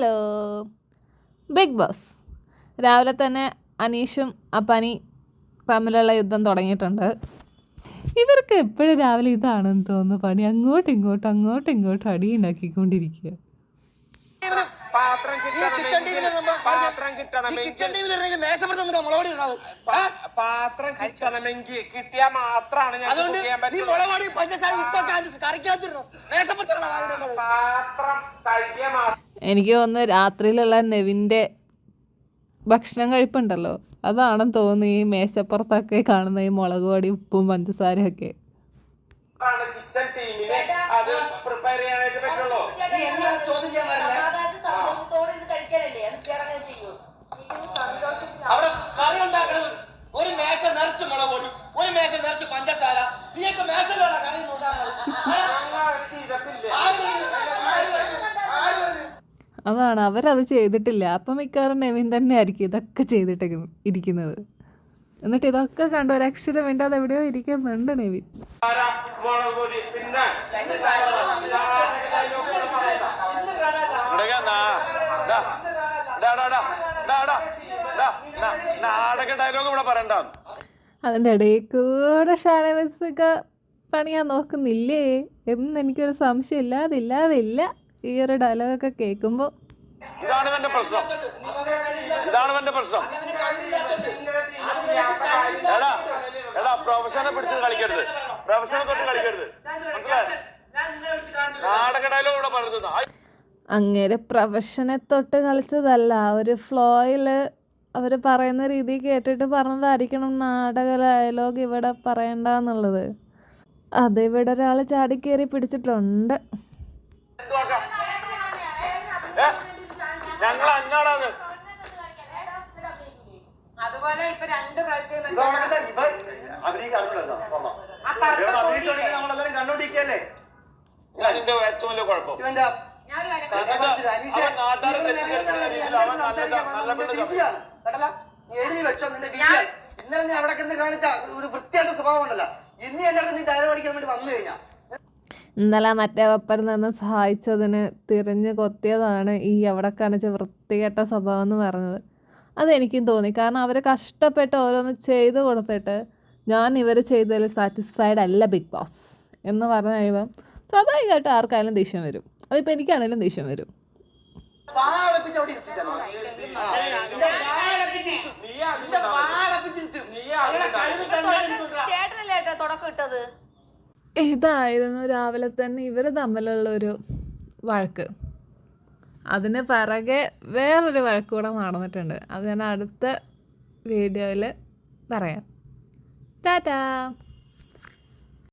Hello big boss. രാവിലെ തന്നെ അനീഷും അപ്പാനി തമ്മിലുള്ള യുദ്ധം തുടങ്ങിയിട്ടുണ്ട്. ഇവർക്ക് എപ്പോഴും രാവിലെ ഇതാണെന്ന് തോന്നുന്നു പണി. അങ്ങോട്ടും ഇങ്ങോട്ടും അടി ഉണ്ടാക്കിക്കൊണ്ടിരിക്കുക. പാത്രം കിട്ടണമെങ്കിൽ കിട്ടിയാൽ മാത്രമാണ് എനിക്ക് തോന്നുന്നു രാത്രിയിലുള്ള നെവിൻ്റെ ഭക്ഷണം കഴിപ്പുണ്ടല്ലോ, അതാണെന്ന് തോന്നുന്നു ഈ മേശപ്പുറത്തൊക്കെ കാണുന്ന ഈ മുളക് പൊടി, ഉപ്പും പഞ്ചസാരയും ഒക്കെ. കിച്ചൺ ടീമിന് അത് പ്രിപ്പയർ ചെയ്യാനായിട്ട് പറ്റുള്ളൂ. അവിടെ കറി ഉണ്ടാക്കണത് ഒരു മേശ നിറച്ച് മുളക് പൊടി, ഒരു മേശ നിറച്ച് പഞ്ചസാര. നീയൊക്കെ മേശയിലുള്ള കറി അതാണ്, അവരത് ചെയ്തിട്ടില്ല. അപ്പം മിക്കവാറും നെവിൻ തന്നെ ആയിരിക്കും ഇതൊക്കെ ചെയ്തിട്ട് ഇരിക്കുന്നത്. എന്നിട്ട് ഇതൊക്കെ കണ്ട ഒരക്ഷരം വേണ്ടാതെ എവിടെയോ ഇരിക്കുന്നുണ്ട് നെവിൻ. അതിൻ്റെ ഇടയിൽ കൂടെ ഷാനവാസൊക്കെ പണിയാൻ നോക്കുന്നില്ലേ എന്ന് എനിക്കൊരു സംശയം ഇല്ലാതില്ല ഈ ഒരു ഡയലോഗൊക്കെ കേൾക്കുമ്പോൾ. ഇതാണ് എന്റെ പ്രശ്നം. പ്രൊഫഷനെ പിടിച്ച് കളിക്കരുത്, പ്രൊഫഷനെ തൊട്ട് കളിക്കരുത്. നാടക ഡയലോഗ് ഇവിടെ പറയുന്നത് അങ്ങനെ പ്രൊഫഷനെ തൊട്ട് കളിച്ചതല്ല, ഒരു ഫ്ലോയിൽ അവർ പറയുന്ന രീതി കേട്ടിട്ട് പറഞ്ഞതായിരിക്കണം നാടക ഡയലോഗ് ഇവിടെ പറയണ്ടെന്നുള്ളത്. അതിവിടെ ഒരാൾ ചാടിക്കേറി പിടിച്ചിട്ടുണ്ട്. ഞങ്ങൾ അന്നാളാണ് അതുപോലെ ഇപ്പൊ 2 പ്രാവശ്യം കണ്ടോണ്ടിരിക്കല്ലേ. അതിന്റെ ഏറ്റവും വലിയ കുഴപ്പം എഴുതി വെച്ചോ നിന്റെ ഡിഗ്രി. ഇന്നലെ നീ അവിടെ കിടന്ന് കാണിച്ച ഒരു വൃത്തിയായിട്ട് സ്വഭാവം ഉണ്ടല്ലോ. ഇനി എന്റെ അടുത്ത് നീ ഡയലോഗ് അടിക്കാൻ വേണ്ടി വന്നു കഴിഞ്ഞാൽ ഇന്നലെ മറ്റേ ഒപ്പരം നിന്ന് സഹായിച്ചതിന് തിരിഞ്ഞ് കൊത്തിയതാണ് ഈ അവിടെ കാണിച്ച വൃത്തികെട്ട സ്വഭാവം എന്ന് പറഞ്ഞത്. അതെനിക്കും തോന്നി. കാരണം അവർ കഷ്ടപ്പെട്ട് ഓരോന്ന് ചെയ്ത് കൊടുത്തിട്ട് ഞാൻ ഇവർ ചെയ്തതിൽ സാറ്റിസ്ഫൈഡ് അല്ല ബിഗ് ബോസ് എന്ന് പറഞ്ഞു കഴിയുമ്പം സ്വാഭാവികമായിട്ട് ആർക്കായാലും ദേഷ്യം വരും. അതിപ്പോൾ എനിക്കാണെങ്കിലും ദേഷ്യം വരും. ഇതായിരുന്നു രാവിലെ തന്നെ ഇവർ തമ്മിലുള്ളൊരു വഴക്ക്. അതിന് പിറകെ വേറൊരു വഴക്ക് കൂടെ നടന്നിട്ടുണ്ട്. അത് ഞാൻ അടുത്ത വീഡിയോയിൽ പറയാം. ടാറ്റാ.